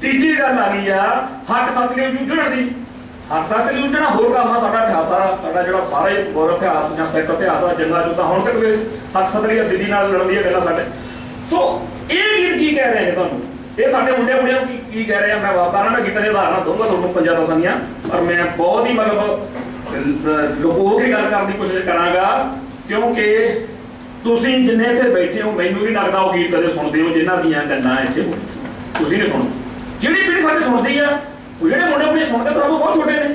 तीजी गल आ गई आ हक सत्य लिए जूझण की। हक सत्य लिए जूझना होर काम आ साडा इतिहास आ साडा जिहड़ा सारा ही गौरव इतिहास जां सिख इतिहास आ जंगा जुद्धां हुण तक हक सत्य लिए दिल्ली नाल लड़न दी गल्लां साडे। सो ये गीत की कह रहे हैं तुहानूं ये साडे मुंडे कुड़ियां की कह रहे हैं। मैं वापस ना गीतां दी उदाहरण दूंगा तुहानूं 5-10 दियां पर मैं बहुत ही मतलब लुको के गल करने की कोशिश करांगा क्योंकि तुसीं जिन्ने इत्थे बैठे हो मैनूं नहीं लगदा वो गीत कदे सुणदे हो जिन्हां दीयां गल्लां इत्थे हो तुसीं नहीं सुणदे। जिहड़ी पीढ़ी साडी सुणदी आ वो जिहड़े मुंडे कुड़ियां सुणदे पर वो बहुत छोटे ने।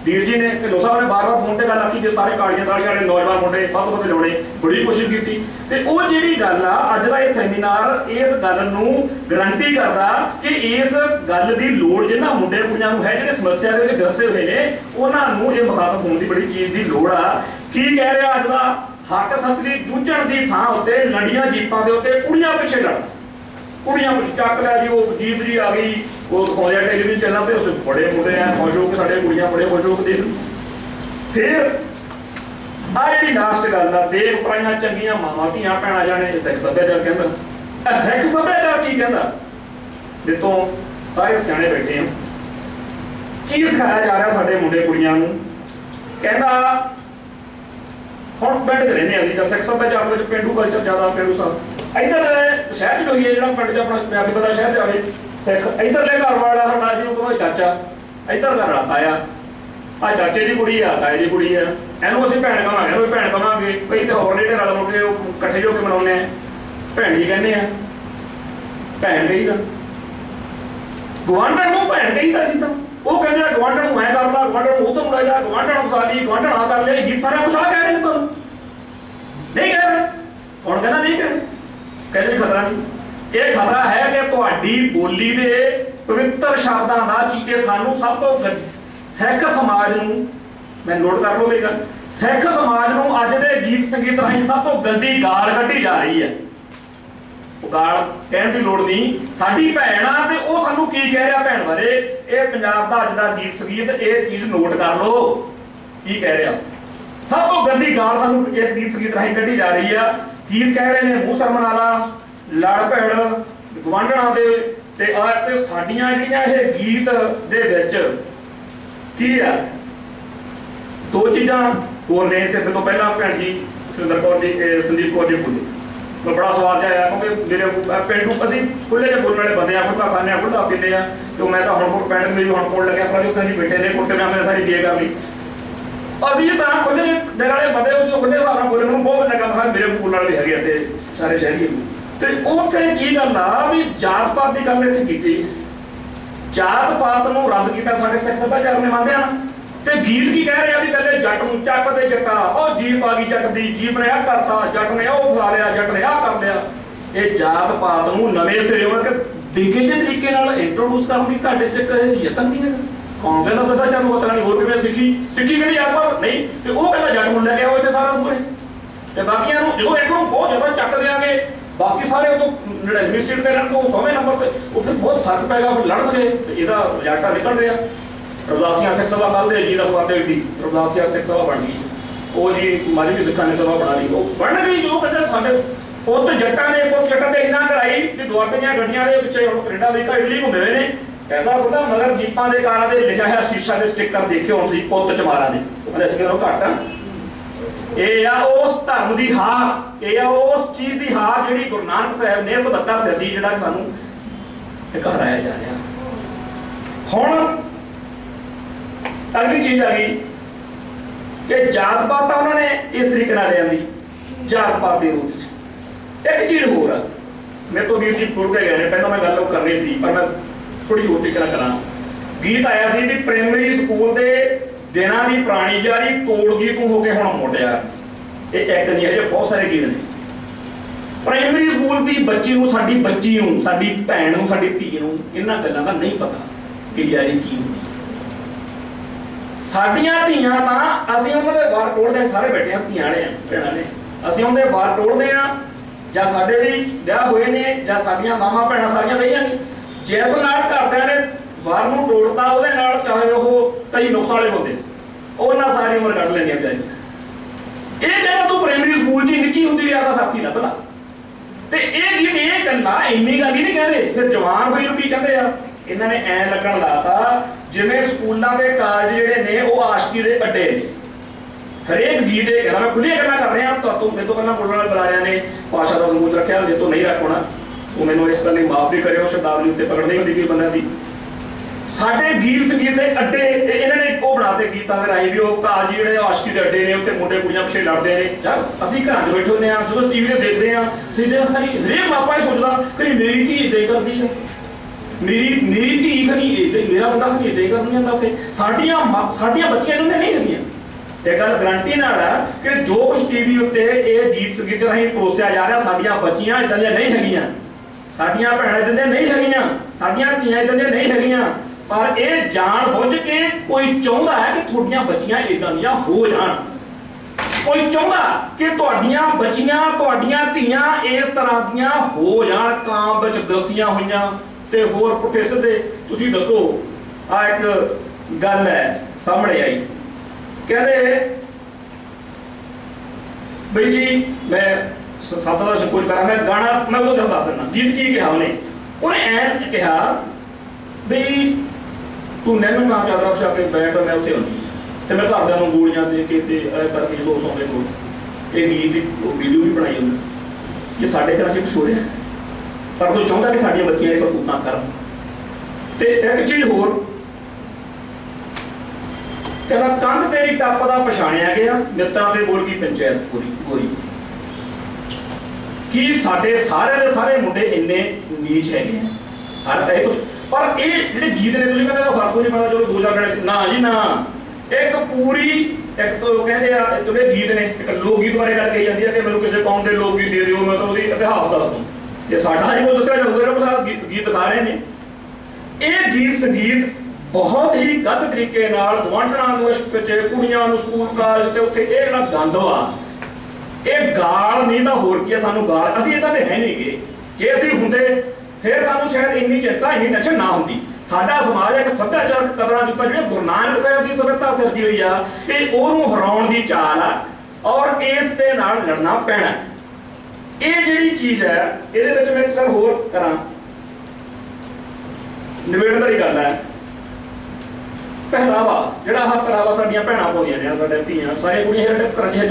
वीर जी ने ढिल्लों साहब ने बार-बार फोन ते गल आखी जे सारे कालियां तालियां वाले नौजवान मुंडे फस लाने बड़ी कोशिश की ते वो जिहड़ी गल आ अज दा ये सैमीनार इस गल नूं गारंटी करदा कि इस गल दी लोड़ जिन्हां मुंडे कुड़ियां नूं है जिहड़े समस्या दे विच ग्रसे होए ने उन्हां नूं इह मुखातब होण दी बड़ी चीज़ दी लोड़ आ। की कह रहा अज दा हक सत्य लई जूझण दी थां उत्ते लड़ियां जीपां दे उत्ते कुड़ियां पिछे लड़ कुड़ियां चक लिया जी वो जीप जी आ गई वो दिखाया टेलीविजन चैनल पे उस बड़े मुंडे हैं खुश हो के साढ़े कुड़ियां बड़े खुश हो के देख। फिर आ जी लास्ट गल आ देख पराइयां चंगियां मावां धीआं भैणां जाने सिख सभ्याचार कहंदा। सिख सभ्याचार की कहंदा देखो सारे सियाणे बैठे हैं की सिखाया जा रहा साढ़े मुंडे कुड़ियां नूं कहंदा हुण पिंड च रहिंदे असीं सिख सभ्याचार विच पेंडू कल्चर ज़्यादा पेंडू सब इधर शहर च होइए जिहड़ा पिंड च अपना पंजाबी बंदा शहर च आवे सिख इधरले घर वाला साडा जी कोई चाचा इधर घर आया आ चाचे की कुड़ी आ ताए की कुड़ी है इहनूं असीं भैण कहांगे कोई भैण कहांगे कई ते होर नेड़े रल मुल के इकट्ठे जो के मनाउने भैण जी कहने भैण कहीदा गवांढण नूं भैण कहीदा सी तां वो कहंदे गवांढण नूं ऐ कर ला गवांढण नूं उधर मुड़ा जा गवांढण फसा ली गवांढण आ कर लिया गीत सारा कुछ आ कह रहे तुहानूं नहीं कह रहे हुण कहना नहीं कह रहे कहते खतरा नहीं। ये खतरा है कि तुहाडी बोली दे पवित्र शब्दां दा चीज़े सानू सब तो सिख समाज नूं मैं नोट कर लो मेरी गल सिख समाज नूं अज दे गीत संगीत राहीं सब तो गंदी गाल कड्ढी जा रही है। गाल कहण दी लोड़ नहीं साडी भैण आ ते ओह सानू की कह रहा भैण बारे ये पंजाब दा अज दा गीत संगीत ये चीज़ नोट कर लो की कह रहा सब तो गंदी गाल सानू इस गीत संगीत राहीं कड्ढी जा रही है। गीत कह रहे हैं मूँह शर्मनाला लड़ भैड़ गवांढणा दे ते साडियां जिहड़ियां इह गीत दे विच की है दो चीज़ां होर ने ते तो पहला भैण जी सुरिंदर कौर जी संदीप कौर जी बोली मैं बड़ा स्वाद आया क्योंकि मेरे पेंडू असीं खुले जे बोलने वाले बंदे खुला खाने खुला पीने तो मैं तो हुण पैंट मेरी हुण कोल लग्या पर उत्थे नहीं बैठे ने कुर्ते में सारी गे कर ली ਅਸੀਂ ਤਾਂ ਖੁੱਲੇ ਦੇ ਵਾਲੇ ਬੰਦੇ ਉਹ ਖੁੱਲੇ ਹਿਸਾਬ ਨਾਲ ਬੋਲਣ ਨੂੰ ਬਹੁਤ ਲੱਗਾ ਮੈਂ ਮੇਰੇ ਕੋਲ ਨਾਲ ਵੀ ਹੈਗੇ ਇੱਥੇ ਸਾਰੇ ਸ਼ਹਿਰੀ ਤੇ ਉੱਥੇ ਕੀ ਗੱਲ ਆ ਵੀ ਜਾਤ ਪਾਤ ਦੀ ਗੱਲ ਇੱਥੇ ਕੀਤੀ ਜਾਤ ਪਾਤ ਨੂੰ ਰੱਦ ਕੀਤਾ ਸਾਡੇ ਸਿੱਖ ਸਭਿਆਚਾਰ ਨੇ ਮੰਨਦੇ ਆ ਤੇ ਗੀਤ ਕੀ ਕਹਿ ਰਿਹਾ ਵੀ ਕੱਲੇ ਜੱਟ ਨੂੰ ਚੱਕ ਦੇ ਜੱਟਾ ਉਹ ਜੀਪ ਆ ਗਈ ਜੱਟ ਦੀ ਜੀਪ ਨੇ ਆ ਕਰਤਾ ਜੱਟ ਨੇ ਉਹ ਫਲਾ ਲਿਆ ਜੱਟ ਨੇ ਆ ਕਰ ਲਿਆ। ਇਹ ਜਾਤ ਪਾਤ ਨੂੰ ਨਵੇਂ ਸਿਰੇ ਉਹਨਾਂ ਕੇ ਦਿਗੇ ਜਿਹੇ ਤਰੀਕੇ ਨਾਲ ਇੰਟਰੋਡਿਊਸ ਕਰਨ ਦੀ ਤੁਹਾਡੇ ਚ ਕੋਈ ਯਤਨ ਨਹੀਂ ਹੈ। कौन कहना सभ्याचार को पता नहीं होर किवें सिक्खी कहनी आप नहीं तो वो कहना जट मुंडा गया वो सारा पूरे ते बाकियां नूं जो एक नूं बहुत ज़्यादा चक देंगे बाकी सारे तो 99 सीट ते रहन तो 100वें नंबर पे उत्थे बहुत फर्क पैगा फिर लड़नगे ते इहदा रिजल्ट निकल रहा। रविदासिया सिख सभा कल दे जी दा फुआदे थी रविदासिया सिख सभा बन गई वो जी माजवी सिखां ने सभा बना ली वो बन गई जो कहते साडे पुत जट्टां ने पुत जट्टां ते इन्ना कराई कि दुआबे दी गड्डियां दे पिछे हुण कनेडा अमेरिका इटली घुमे हुए ने ऐसा बोला मगर जीपां दे कारां दे लिखा है शीशा दे स्टिकर देखे हो तुसीं पुत चमारा दे मतलब इस गल्लों घट आ ये आ उस धर्म दी हार ये आ उस चीज़ दी हार जिहड़ी गुरु नानक साहब ने इस बत्ता सिर दी जिहड़ा सानू एक हराया जा रहा। हुण अगली चीज़ आ गई कि जात पात उन्होंने इस तरीके नाल लिआंदी जात पात दे रूप विच एक चीज़ होर आ मेरे तो वीर जी पुर के गए ने पहला मैं गल करनी सी पर मैं थोड़ी होर तरीके करा गीत आया सी भी प्राइमरी स्कूल के दिनों की पुरानी यारी तोड़ गीत होके हुण मुंडिया ये एक नहीं है बहुत सारे गीत ने प्राइमरी स्कूल की बच्ची नूं साडी बच्ची नूं साडी भैण नूं साडी धी नूं इन्हां गल्लां दा नहीं पता कि यारी की हुंदी। साडियां धीआं तां असीं उन्हां दे वार टोड़दे सारे बैठे धीआं ने भैणां ने असीं उन्हां दे वार टोड़दे आ जां साडे भी विआह होए ने जां साडियां मावां भैणां सारियां गईयां ने जिस नाल घरदिआं ने वार नूं टोड़ता उहदे नाल चाहे ओह कई नुक्स वाले होंदे उन्हां सारी उम्र कट लैंदियां बेचारियां। ये कहना तू प्राइमरी स्कूल च निक्की हुंदी यार दा साथी लभ ला ते ये गल्लां इन्नी गल ही नहीं कहंदे फिर जवान होई नूं की कहंदे आ इन्हां ने ऐ लगन लाता जिवें स्कूलों के कालज जिहड़े ने वो आशिकी दे अड्डे ने। हरेक गीत ये कहना, मैं खुलिया गल्लां कर रहा तो मेरे तो पहलां बोलण वाले बुलारियां ने भाषा का सबूत रखिया, जे तो नहीं रखना वो मैनूं इस गल लई माफ भी करिओ, शब्दावली उत्ते पकड़ नहीं होंदी कोई बंदे दी। साडे गीत संगीत दे अड्डे इन्हां ने वो बनाते गीतां दे राहीं भी वो कालज जिहड़े आशिकी दे अड्डे ने, उत्ते मुंडे कुड़ियां पिछे लड़दे ने। यार असीं घरां 'च बैठे हुंदे आ, जदों टीवी ते देखदे आ, सीधे खरी हरेक मापा ये सोचदा कि मेरी धी इदां ही करदी है, मेरी धी खरी मेरा बंदा खरी इदां ही कर नहीं जांदा। उत्थे साडियां बच्चियां इन्हां नहीं हैगियां। एक गल गारंटी नाल है कि जो कुछ टीवी उत्ते ये गीत संगीत राहीं परोसिया जा रहा, साडियां बच्चियां इदां ਦੀਆਂ नहीं हैगियां, साडियां भैणां इदां ਦੀਆਂ नहीं हैगियां, साडियां धीआं इदां ਦੀਆਂ नहीं हैगियां। पर ये जान बुझ के कोई चाहुंदा है कि तुहाडियां बच्चियां इदां ਦੀਆਂ हो जाण, कोई चाहुंदा कि तुहाडियां बच्चियां तुहाडियां धीआं इस तरह ਦੀਆਂ हो जाण, ਕਾਂ ਵਿੱਚ ਦਸੀਆਂ ਹੋਈਆਂ ਤੇ ਹੋਰ ਪੁੱਠੇ ਸਿੱਧੇ। ਤੁਸੀਂ ਦੱਸੋ ਆ ਇੱਕ ਗੱਲ ਹੈ ਸਾਹਮਣੇ ਆਈ, कहते भाई जी मैं शब्द का संकोच करा, मैं गाना मैं वो दस देना गीत की कहा उन्हें ऐन कहा बई तू नैन काम चादरा पछा के बैठ मैं उत्थे आउंदी ते मैं घरदियां नूं गोलियां दे के ते ऐ करके जो सौंदे कोल ये गीत की वीडियो भी बनाई उन्हें। ये साडे घरां 'च कुछ हो रहा पर कोई चाहुंदा कि साडियां बच्चियां इह करतूतां करन। ते एक चीज़ होर कहना कंध तेरी टप का पछाणिया गया, मित्रां दे बोल की पंचायत पूरी होई। कि साडे सारे दे सारे मुंडे इन्ने नीच हैगे हैं सारा ये कुछ, पर ये जिहड़े गीत ने तुसीं कहंदे फर्क नहीं पता जो 2000 ना जी ना, एक पूरी एक तो कहते हैं ਜਿਹੜੇ गीत ने एक लोक गीत बारे गल कही जाती है कि मैनूं किसी कौम के लोक गीत दे दिओ, मैं तो ਉਹਦੀ इतिहास दस दूं, जे साडा ही कोई दस्सिया जाऊगा ਜਿਹੜਾ गीत दिखा रहे हैं। ये गीत संगीत बहुत ही गलत तरीके नाल गवांढणां नूं इश्क विच कुड़ियां नूं स्कूल कालज ते उत्थे ये जिहड़ा गंद वा ये गाल नहीं तां होर की सानूं गाल, असीं इदां दे है नहीं गे, जे असीं हुंदे फिर सानूं शायद इन्नी चिंता इन्नी टेंशन ना हुंदी। साडा समाज एक सभ्याचारक कदरां जुत्ता जिहड़े गुरु नानक साहिब दी सभ्यता सिरजी होई आ, ये ओहनूं हराउण दी चाल आ और इस दे नाल लड़ना पैणा। ये जिहड़ी चीज़ है इहदे विच मैं इक गल होर करां, निबेड़न वाली गल है पहरावा जिहड़ा आह पहरावा साडियां भैणां पाउंदियां ने, साडे धीआं सारियां कुड़ियां जिहड़े घरां 'च है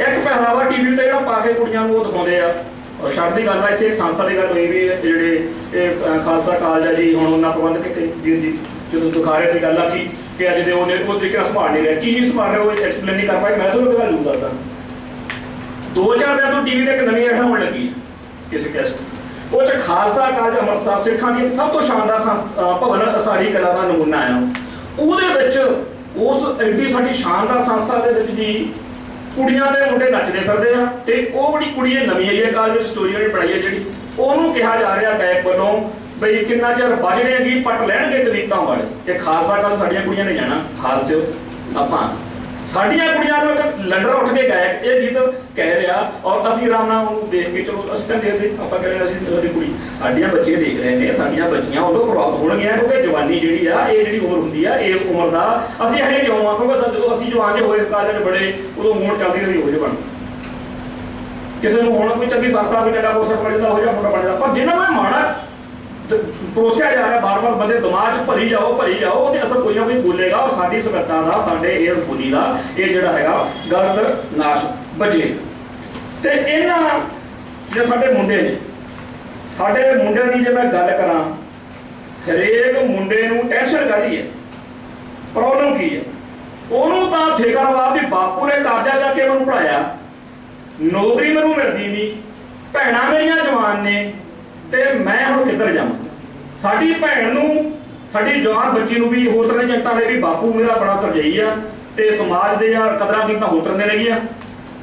एक पहरावा टीवी ते जिहड़ा पा के कुड़ियां नूं दिखाउंदे आ। और शर्त की गल है इत्थे एक संस्था की गल हुई भी जिहड़े खालसा कालज है जी हुण उन्हां प्रबंधक इत्थे वीर जी जदों दिखा रहे सी गल आ कि अज दे उस तरीके नाल संभाल नहीं रहे, की नहीं संभाल रहे वो एक्सप्लेन नहीं कर पाए। मैं तो गल जरूर करदा 2000 दिन तो टीवी ते एक नवीं ऐड होण लगी किस कैस्ट वो खालसा कालज अमृतसर सिखां दी सब तो शानदार भवन असारी कला का नमूना है। ਉਹਦੇ ਵਿੱਚ उस एडी साडी शानदार संस्था ਦੇ ਵਿੱਚ जी कुड़ियां ते मुंडे नचदे फिरदे आ ते ਉਹ बड़ी कुड़ी नवीं आई है कालज ਵਿੱਚ स्टोरी ਉਹਨੇ ਪੜਾਈ ਹੈ ਜਿਹੜੀ ਉਹਨੂੰ ਕਿਹਾ ਜਾ ਰਿਹਾ ਗਾਇਕ ਵੱਲੋਂ ਬਈ ਕਿੰਨਾ ਚਿਰ ਵੱਜਣੇ ਕੀ ਪੱਟ ਲੈਣਗੇ ਤਵੀਤਾਂ ਵਾਲੇ ਇਹ ਖਾਲਸਾ ਕਾਲਜ ਸਾਡੀਆਂ ਕੁੜੀਆਂ ਨੇ ਜਾਣਾ ਖਾਲਸੇ ਆਪਾਂ साडियां कुड़ियां नूं एक लंडर उठ के गायक ये गीत कह रहा और असीं आराम नाल उहनूं देख के चलो असीं तां देखदे आपां कह रहे असीं साडी कुड़ी साडियां बच्चे देख रहे ने साडियां बच्चियां उदों प्रभावित होणगीਆਂ क्योंकि जवानी जिहड़ी आ ये जिहड़ी उम्र हुंदी आ इस उम्र दा असीं हजे क्यों आ क्योंकि जदों असीं जवान जे होए इस कालज च बड़े उदों मूड चलदी सी हो जे बन किसी नूं हुण कोई चंगी संस्था कोई चंगा कोर्स पढ़ जांदा हो जा मुंडा बन जांदा पर जिन्हां नूं माड़ा परोसिया जा रहा बार बार बंदे दिमाग भरी जाओ वो असर कोई ना कोई बोलेगा और साडी सभ्यता का साडे इस बोली का ये जिहड़ा हैगा गलत नाश बजे ते इन्हां जे साडे मुंडे ने साडे मुंडे दी जे मैं गल करां हरेक मुंडे नूं टेंशन काहदी है प्रॉब्लम की है ओनूं तां फिकर वा भी बापू ने कर्जा जाके मैनूं पढ़ाया नौकरी मैनूं मिलदी नहीं भैणां मेरियां जवान ने ते मैं हुण किधर जावां साडी भैण नूं साडी जवान बच्ची नूं भी होर तरह चिंता है भी बापू मेरा बड़ा करजाई आ ते समाज दे यार कदरां कीमतां होर तरह रह गईयां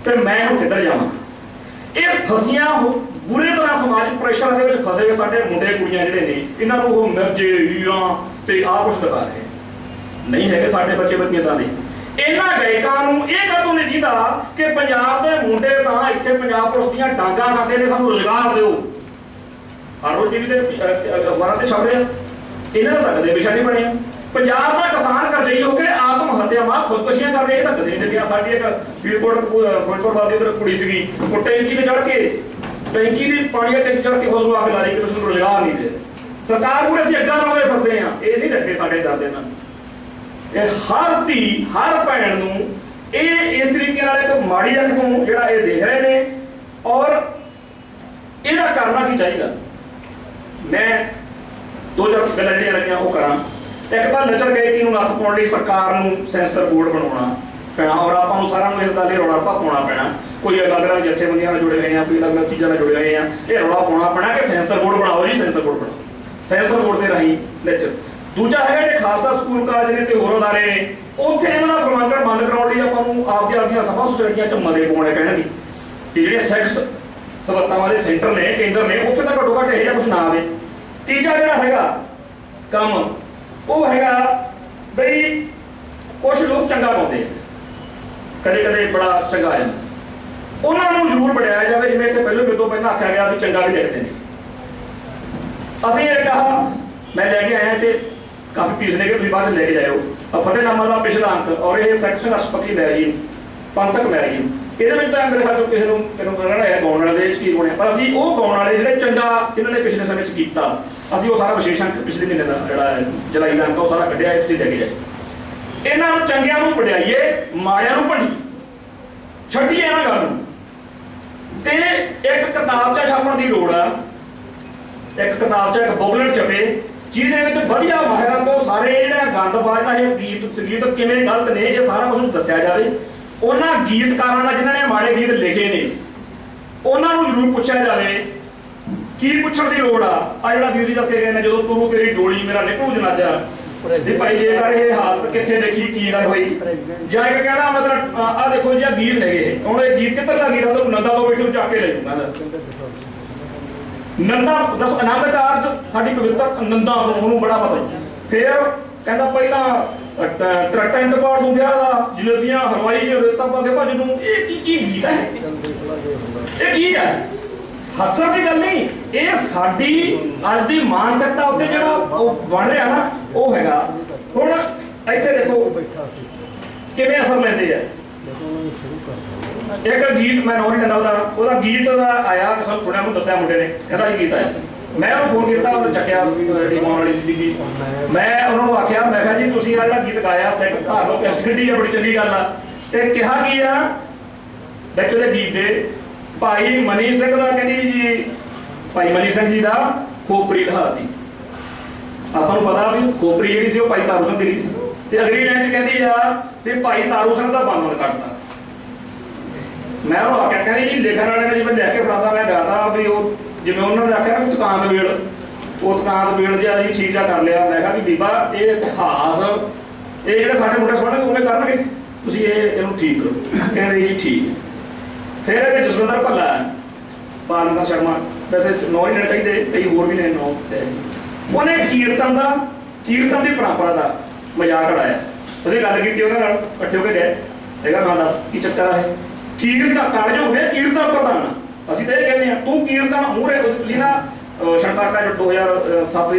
ते मैं हुण किधर जावां ये फसियां बुरी तरह समाज प्रेशर दे विच फसे साडे मुंडे कुड़ियां जिहड़े ने इन्हां नूं ओह मिर्जे हीरां ते आ कुछ दिखा रहे नहीं है साडे बच्चे बच्चियां तां ने इन्हां गायकां नूं इह कदों नहीं दिंदा कि पंजाब दे मुंडे तां इत्थे पंजाब पुलिस दीयां डांगां खांदे ने सानूं रोजगार दिओ हर रोज टीवी अखबारों से छप रहे इन्होंने तक दे विषय नहीं बने पंजाब का किसान करजाई होकर आत्म हत्या मां खुदकुशियां कर रहे तक नहीं देखिया साडी एक फरीदकोट फिरोजपुर वाली उधर कुड़ी सी टैंकी ते चढ़ के टैंकी दी पानी टैंकी चढ़ के खुद आग ला रही कि तुम रोजगार नहीं दे सरकार पूरे ਅਸੀਂ ਅੱਗਾ ਲਾਉਂਦੇ ਫਿਰਦੇ ਆ, ਇਹ ਨਹੀਂ ਰੱਖੇ ਸਾਡੇ ਦਾਦੇ ਨਾਲ। ਇਹ ਹਰ ਧੀ ਹਰ ਭੈਣ ਨੂੰ ਇਹ ਇਸ ਤਰੀਕੇ ਨਾਲ ਇੱਕ ਮਾੜੀ ਅੱਖ ਤੋਂ ਜਿਹੜਾ ਇਹ ਦੇਖ ਰਹੇ ਨੇ। ਔਰ ਇਹਦਾ ਕਰਨਾ ਕੀ ਚਾਹੀਦਾ, ਮੈਂ ਦੋ ਚਾਰ ਗੱਲਾਂ ਜਿਹੜੀਆਂ ਲੱਗੀਆਂ ਉਹ ਕਰਾਂ। ਇੱਕ ਤਾਂ ਨਜ਼ਰ ਗਾਇਕੀ ਨੂੰ ਨੱਥ ਪਾਉਣ ਲਈ ਸਰਕਾਰ ਨੂੰ ਸੈਂਸਰ ਬੋਰਡ ਬਣਾਉਣਾ ਪੈਣਾ, ਔਰ ਆਪਾਂ ਨੂੰ ਸਾਰਿਆਂ ਨੂੰ ਇਸ ਗੱਲ 'ਤੇ ਰੌਲਾ ਪਾਉਣਾ ਪੈਣਾ। ਕੋਈ ਅਲੱਗ-ਅਲੱਗ ਜਥੇਬੰਦੀਆਂ ਨਾਲ ਜੁੜੇ ਹੋਏ ਆ, ਕੋਈ ਅਲੱਗ-ਅਲੱਗ ਚੀਜ਼ਾਂ ਨਾਲ ਜੁੜੇ ਹੋਏ ਆ, ਇਹ ਰੌਲਾ ਪਾਉਣਾ ਪੈਣਾ ਕਿ ਸੈਂਸਰ ਬੋਰਡ ਬਣਾਓ ਜੀ, ਸੈਂਸਰ ਬੋਰਡ ਬਣਾਓ, ਸੈਂਸਰ ਬੋਰਡ ਦੇ ਰਾਹੀਂ ਵਿੱਚ। ਦੂਜਾ ਹੈਗਾ ਜਿਹੜੇ ਖਾਲਸਾ ਸਕੂਲ ਕਾਲਜ ਨੇ ਤੇ ਹੋਰ ਅਦਾਰੇ ਨੇ, ਉੱਥੇ ਇਹਨਾਂ ਦਾ ਪ੍ਰਬੰਧਨ ਬੰਦ ਕਰਾਉਣ ਲਈ ਆਪਾਂ ਨੂੰ ਆਪਦੀਆਂ ਸਭਾ ਸੁਸਾਇਟੀਆਂ 'ਚ ਮਤੇ ਪਾਉਣੇ ਪੈਣਗੇ ਕਿ ਜਿਹੜੇ ਸੈਕਸ ਸਹੂਲਤਾਂ ਵਾਲੇ ਸੈਂਟਰ ਨੇ, ਕੇਂਦਰ ਨੇ, ਉੱਥੇ ਤਾਂ ਘੱਟੋ ਘੱਟ ਇਹ ਜਿਹਾ ਕੁਛ ਨਾ ਆਵੇ। ਤੀਜਾ ਜਿਹੜਾ ਹੈਗਾ ਕੰਮ ਉਹ ਹੈਗਾ ਬਈ ਕੁਛ ਲੋਕ ਚੰਗਾ ਪਾਉਂਦੇ, ਕਦੇ ਕਦੇ ਬੜਾ ਚੰਗਾ ਆ ਜਾਂਦਾ, ਉਹਨਾਂ ਨੂੰ ਜ਼ਰੂਰ ਪੜਿਆ ਜਾਵੇ। ਜਿਵੇਂ ਇੱਥੇ ਪਹਿਲਾਂ ਆਖਿਆ ਗਿਆ ਵੀ ਚੰਗਾ ਵੀ ਲਿਖਦੇ ਨੇ। ਅਸੀਂ ਇਹ ਕਹਾ, ਮੈਂ ਲੈ ਕੇ ਆਇਆ ਤੇ ਕਾਫੀ ਪੀਸ ਨੇ ਕਿ ਤੁਸੀਂ ਬਾਅਦ 'ਚ ਲੈ ਕੇ ਜਾਇਓ, ਫਤਿਹਨਾਮਾ ਦਾ ਪਿਛਲਾ ਅੰਕ ਔਰ ਇਹ ਸੰਘਰਸ਼ ਪੱਖੀ ਮੈਗਜ਼ੀਨ, ਪੰਥਕ ਮੈਗਜ਼ੀਨ, ਇਹਦੇ ਵਿੱਚ ਤਾਂ ਮੇਰੇ ਖਿਆਲ 'ਚ ਕਿਸੇ ਨੂੰ ਤੈਨੂੰ ਕਹਿਣਾ ਹੈ ਗਾਉਣ ਵਾਲੇ ਦੇ ਕੀ ਹੋਣੇ, ਪਰ ਅਸੀਂ ਉਹ ਗਾਉਣ ਵਾਲੇ ਜਿਹੜੇ ਚੰਗਾ ਜਿਨ੍ਹਾਂ ਨੇ ਪਿਛਲੇ ਸਮੇਂ 'ਚ ਕੀਤਾ, ਅਸੀਂ ਉਹ ਸਾਰਾ ਵਿਸ਼ੇਸ਼ ਅੰਕ ਪਿਛਲੇ ਮਹੀਨੇ ਦਾ ਜਿਹੜਾ ਜੁਲਾਈ ਦਾ ਅੰਕ ਉਹ ਸਾਰਾ ਕੱਢਿਆ, ਤੁਸੀਂ ਲੈ ਕੇ ਜਾਏ। ਇਹਨਾਂ ਨੂੰ ਚੰਗਿਆਂ ਨੂੰ ਵਡਿਆਈਏ, ਮਾੜਿਆਂ ਨੂੰ ਭੰਡੀਏ, ਛੱਡੀਏ ਇਹਨਾਂ ਗੱਲ ਨੂੰ। ਤੇ ਇੱਕ ਕਿਤਾਬ 'ਚ ਛਾਪਣ ਦੀ ਲੋੜ ਆ, ਇੱਕ ਕਿਤਾਬ 'ਚ ਇੱਕ ਬੁਕਲੇਟ ਛਪੇ ਜਿਹਦੇ ਵਿੱਚ ਵਧੀਆ ਮਾਹਿਰਾਂ ਤੋਂ ਸਾਰੇ ਜਿਹੜਾ ਗੰਦ ਬਾਜਦਾ ਇਹ ਗੀਤ ਸੰਗੀਤ ਕਿਵੇਂ ਗਲਤ ਨੇ ਇਹ ਸਾਰਾ ਕੁਝ ਦੱਸਿਆ ਜਾਵੇ। ਉਹਨਾਂ ਗੀਤਕਾਰਾਂ ਦਾ ਜਿਨ੍ਹਾਂ ਨੇ ਮਾੜੇ ਗੀਤ ਲਿਖੇ ਨੇ ਉਹਨਾਂ ਨੂੰ ਜ਼ਰੂਰ ਪੁੱਛਿਆ ਜਾਵੇ। ਕੀ ਪੁੱਛਣ ਦੀ ਲੋੜ ਆ ਜਿਹੜਾ ਵੀਰ ਜੀ ਦੱਸ ਕੇ ਗਏ ਨੇ, ਜਦੋਂ ਤੂੰ ਤੇਰੀ ਡੋਲੀ ਮੇਰਾ ਨਿਕਲੂ ਜਨਾਜ਼ਾ, ਤੇ ਭਾਈ ਜੇਕਰ ਇਹ ਹਾਲਤ ਕਿੱਥੇ ਦੇਖੀ ਕੀ ਗੱਲ ਹੋਈ, ਜਾਂ ਇੱਕ ਕਹਿੰਦਾ ਮਤਲਬ ਆਹ ਦੇਖੋ ਜੀ ਆ ਗੀਤ ਨੇ ਇਹ, ਹੁਣ ਇਹ ਗੀਤ ਕਿੱਧਰ ਲੱਗੀ ਤਾਂ ਤੂੰ ਨੰਦਾ ਤੋਂ ਬੈਠੂ ਚੱਕ ਕੇ ਲੈ ਜੂਗਾ ਨੰਦਾ। ਦੱਸ ਆਨੰਦ ਕਾਰਜ ਸਾਡੀ ਪਵਿੱਤਰ ਨੰਦਾ ਤੋਂ ਉਹਨੂੰ ਬੜਾ ਪਤਾ। ਫਿਰ ਕਹਿੰਦਾ ਪਹਿਲਾਂ ਟਰੈਕਟਰ ਪਾੜ ਨੂੰ ਵਿਆਹ ਦਾ ਜਲੇਬੀਆਂ ਹਲਵਾਈ ਜੇ ਰੇਤਾ ਪਾ ਕੇ ਭੱਜ ਨੂੰ, ਇਹ ਕੀ ਗੀਤ ਹੈ, ਇਹ ਕੀ ਹੈ? ਹੱਸਣ ਦੀ ਗੱਲ ਨਹੀਂ, ਇਹ ਸਾਡੀ ਅੱਜ ਦੀ ਮਾਨਸਿਕਤਾ ਉੱਤੇ ਜਿਹੜਾ ਉਹ ਬਣ ਰਿਹਾ ਨਾ ਉਹ ਹੈਗਾ। ਹੁਣ ਇੱਥੇ ਦੇਖੋ ਕਿਵੇਂ ਅਸਰ ਲੈਂਦੇ ਆ। ਇੱਕ ਗੀਤ ਮੈਂ ਨੌਂ ਨਹੀਂ ਲੈਂਦਾ ਉਹਦਾ ਗੀਤ ਦਾ ਆਇਆ, ਕਿਸੇ ਨੂੰ ਸੁਣਿਆ, ਮੈਨੂੰ ਦੱਸਿਆ ਮੁੰਡੇ ਨੇ, ਕਹਿੰਦਾ ਇਹ ਗੀਤ ਆਇਆ। ਮੈਂ ਉਹਨੂੰ ਫੋਨ ਕੀਤਾ, ਉਹਨੇ ਚੱਕਿਆ ਟੀਮਾਂ ਵਾਲੀ ਸੀ। ਮੈਂ ਉਹਨਾਂ ਨੂੰ ਆਖਿਆ, ਮੈਂ ਕਿਹਾ ਜੀ ਤੁਸੀਂ ਆ ਜਿਹੜਾ ਗੀਤ ਗਾਇਆ ਸਿੱਖ ਧਾਰਮਿਕ ਐਸਟੀਡੀ ਆ, ਬੜੀ ਚੰਗੀ ਗੱਲ ਆ, ਤੇ ਕਿਹਾ ਕੀ ਆ ਵਿੱਚ ਦੇ ਗੀਤ ਦੇ ਭਾਈ ਮਨੀ ਸਿੰਘ ਦਾ, ਕਹਿੰਦੀ ਜੀ ਭਾਈ ਮਨੀ ਸਿੰਘ ਜੀ ਦਾ ਖੋਪਰੀ ਲਹਾਤੀ। ਆਪਾਂ ਨੂੰ ਪਤਾ ਵੀ ਖੋਪਰੀ ਜਿਹੜੀ ਸੀ ਉਹ ਭਾਈ ਤਾਰੂ ਸਿੰਘ ਦੀ ਸੀ, ਤੇ ਅਗਲੀ ਲਾਈਨ 'ਚ ਕਹਿੰਦੀ ਆ ਵੀ ਭਾਈ ਤਾਰੂ ਸਿੰਘ ਦਾ ਬੰਦ ਕੱਟਦਾ। ਮੈਂ ਉਹਨੂੰ ਆਖਿਆ, ਕਹਿੰਦੀ ਜੀ ਲਿਖਣ ਵਾਲੇ ਨੇ ਜਿਵੇਂ ਲਿਖ ਕੇ ਫੜਾਤਾ, ਮੈਂ ਗਾਤਾ ਵੀ ਉਹ ਜਿਵੇਂ ਉਹਨਾਂ ਨੇ ਆਖਿਆ ਨਾ ਵੀ ਦੁਕਾਨ ਵੇੜ, ਉਹ ਦੁਕਾਨ ਵੇੜ ਜਿਹਾ ਜੀ ਠੀਕ ਜਿਹਾ ਕਰ ਲਿਆ। ਮੈਂ ਕਿਹਾ ਵੀ ਬੀਬਾ ਇਹ ਇਤਿਹਾਸ ਇਹ ਜਿਹੜੇ ਸਾਡੇ ਮੁੰਡੇ ਸੁਣਨਗੇ ਉਵੇਂ ਕਰਨਗੇ, ਤੁਸੀਂ ਇਹਨੂੰ ਠੀਕ ਕਰੋ। ਕਹਿੰਦੇ ਜੀ ਠੀਕ। ਫਿਰ ਇਹ ਜਸਵਿੰਦਰ ਭੱਲਾ, ਪਾਲਮਾ ਸ਼ਰਮਾ, ਵੈਸੇ ਨੌਂ ਹੀ ਲੈਣੇ ਚਾਹੀਦੇ, ਕਈ ਹੋਰ ਵੀ ਨੇ ਨੌਂ, ਉਹਨੇ ਕੀਰਤਨ ਦੀ ਪਰੰਪਰਾ ਦਾ ਮਜ਼ਾਕ ਉਡਾਇਆ। ਅਸੀਂ ਗੱਲ ਕੀਤੀ ਉਹਨਾਂ ਨਾਲ, ਇਕੱਠੇ ਹੋ ਕੇ ਗਏ, ਹੈਗਾ ਮੈਂ ਦੱਸ ਕੀ ਚੱਕਰ ਹੈ। ਕੀਰਤਨ ਕਾਰਜ ਹੋ ਗਿਆ, ਕੀਰਤਨ ਪ੍ਰਧਾਨ ਅਸੀਂ ਤਾਂ ਇਹ ਕਹਿੰਦੇ ਆ, ਤੂੰ ਕੀਰਤਨ ਮੂਹਰੇ। ਤੁਸੀਂ ਨਾ ਸ਼ੰਕਾਟਾ 2007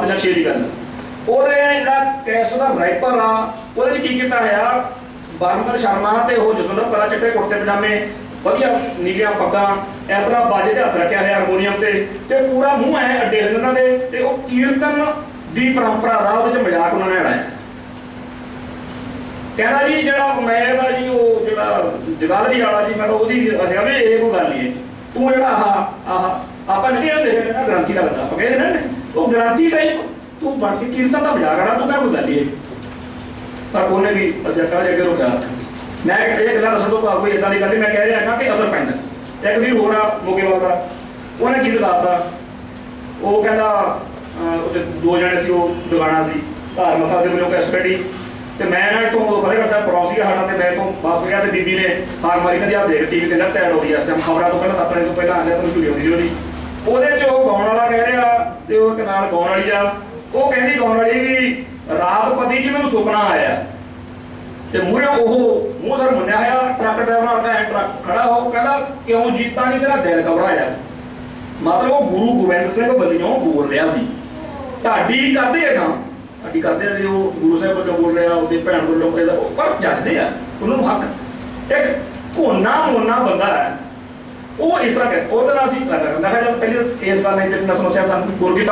ਜਾਂ 6 ਦੀ ਗੱਲ, ਉਹਦੇ ਜਿਹੜਾ ਕੈਸ਼ ਦਾ ਰਾਈਪਰ ਆ ਉਹਦੇ 'ਚ ਕੀ ਕੀਤਾ ਹੋਇਆ, ਬਾਰਮਦਰ ਸ਼ਰਮਾ ਤੇ ਉਹ ਜਸਵਿੰਦਰ ਭੱਲਾ ਚਿੱਟੇ ਕੁੜਤੇ ਪਜਾਮੇ, ਵਧੀਆ ਨੀਲੀਆਂ ਪੱਗਾਂ, ਇਸ ਤਰ੍ਹਾਂ ਬਾਜੇ 'ਤੇ ਹੱਥ ਰੱਖਿਆ ਹੋਇਆ ਹਾਰਮੋਨੀਅਮ ਤੇ ਪੂਰਾ ਮੂੰਹ ਐ ਅੱਡੇ ਹੁੰਦੇ ਉਹਨਾਂ ਦੇ, ਤੇ ਉਹ ਕੀਰਤਨ ਦੀ ਪਰੰਪਰਾ ਦਾ ਉਹਦੇ 'ਚ ਮਜ਼ਾਕ ਉਹਨਾਂ ਨੇ ਉਡਾਇਆ। ਕਹਿੰਦਾ ਜੀ ਜਿਹੜਾ ਮੈਂ ਦਾ ਜੀ ਉਹ ਜਿਹੜਾ ਜਗਾਦਰੀ ਵਾਲਾ ਜੀ, ਮੈਂ ਤਾਂ ਉਹਦੀ ਅਸੀਂ ਵੀ ਇਹ ਕੋਈ ਗੱਲ ਨਹੀਂ ਹੈ, ਤੂੰ ਜਿਹੜਾ ਆਹ ਆਪਾਂ ਨਹੀਂ ਲਿਖਿਆ ਨਾ ਗ੍ਰੰਥੀ ਲੱਗਦਾ, ਆਪਾਂ ਕਹਿੰਦੇ ਨਾ ਉਹ ਗ੍ਰੰਥੀ ਟਾਈਪ ਤੂੰ ਬਣ ਕੇ ਕੀਰਤਨ ਦਾ ਮਜ਼ਾਕ ਉਡਾ, ਤੂੰ ਤਾਂ ਕੋਈ ਗੱਲ ਨਹੀਂ। ਪਰ ਉਹਨੇ ਵੀ ਅਸੀਂ ਕਹਾਂ ਅੱਗੇ ਰੁਕਿਆ। ਮੈਂ ਇਹ ਗੱਲਾਂ ਦੱਸਣ ਤੋਂ ਬਾਅਦ ਕੋਈ ਇੱਦਾਂ ਦੀ ਗੱਲ ਨਹੀਂ, ਮੈਂ ਕਹਿ ਰਿਹਾ ਕਿ ਅਸਰ ਪੈਂਦਾ। ਇੱਕ ਵੀ ਹੋਰ ਆ ਮੋਗੇਵਾਲ ਦਾ, ਉਹਨੇ ਗੀਤ ਗਾਤਾ, ਉਹ ਕਹਿੰਦਾ ਦੋ ਜਣੇ ਸੀ, ਉਹ ਦੁਕਾਨਾਂ ਸੀ ਧਾਰਮਿਕ ਦੇ ਮੈਨੂੰ ਕੈਸਟਡੀ, ਤੇ ਮੈਂ ਨਾ ਇੱਥੋਂ ਫਤਿਹਗੜ੍ਹ ਸਾਹਿਬ ਪ੍ਰੋਗਰਾਮ ਸੀਗਾ ਸਾਡਾ, ਤੇ ਮੈਂ ਇੱਥੋਂ ਵਾਪਸ ਗਿਆ ਤੇ ਬੀਬੀ ਨੇ ਹਾਰ ਮਾਰੀ, ਕਹਿੰਦੀ ਆਹ ਦੇਖ ਟੀਵੀ ਤੇ ਨੈਟ ਐਡ ਹੋ ਗਈ ਇਸ ਟਾਈਮ, ਖਬਰਾਂ ਤੋਂ ਪਹਿਲਾਂ 7 ਵਜੇ ਤੋਂ ਪਹਿਲਾਂ ਆਉਂਦੇ ਤਾਂ ਮਸ਼ਹੂਰੀ ਹੁੰਦੀ ਸੀ ਉਹਦੀ। ਉਹਦੇ 'ਚ ਉਹ ਗਾਉਣ ਵਾਲਾ ਕਹਿ ਰਿਹਾ ਤੇ ਉਹ ਇੱਕ ਨਾਲ ਗਾਉਣ ਵਾਲੀ ਆ, ਉਹ ਕਹਿੰਦੀ ਗਾਉਣ ਵਾਲੀ ਵੀ ਰਾਤ ਪਤੀ ਜੀ ਮੈਨੂੰ ਸੁਪਨਾ ਆਇਆ, ਤੇ ਮੂਹਰੇ ਉਹ ਮੂੰਹ ਸਰ ਮੁੰਨਿਆ ਹੋਇਆ ਟਰੱਕ ਡਰਾਈਵਰ ਵਰਗਾ ਟਰੱਕ ਖੜਾ ਹੋ, ਕਹਿੰਦਾ ਕਿਉਂ ਜੀਤਾ ਨਹੀਂ ਤੇਰਾ ਦਿਲ ਘਬਰਾਇਆ। ਮਤਲਬ ਉਹ ਗੁਰੂ ਗੋਬਿੰਦ ਸਿੰਘ ਵੱਲੋਂ ਬੋਲ ਰਿਹਾ ਸੀ, ਢਾਡੀ ਕਰਦੇ ਆ ਕੰਮ, ਢਾਡੀ ਕਰਦੇ ਆ, ਉਹ ਗੁਰੂ ਸਾਹਿਬ ਵੱਲੋਂ ਬੋਲ ਰਿਹਾ, ਉਹਦੀ ਭੈਣ ਵੱਲੋਂ, ਪਰ ਜੱਜਦੇ ਆ ਉਹਨਾਂ ਨੂੰ ਹੱਕ। ਇੱਕ ਕੋਨਾ ਮੋਨਾ ਬੰਦਾ ਹੈ ਉਹ ਇਸ ਤਰ੍ਹਾਂ ਕਹਿ ਉਹਦੇ ਨਾਲ ਅਸੀਂ ਮੈਂ ਕਿਹਾ ਜਦ ਪਹਿਲੀ ਇਸ ਗੱਲ ਨੇ ਤੇਰੀ ਨਾਲ ਸਮੱਸਿਆ ਸਾਨੂੰ ਦੂਰ ਕੀਤਾ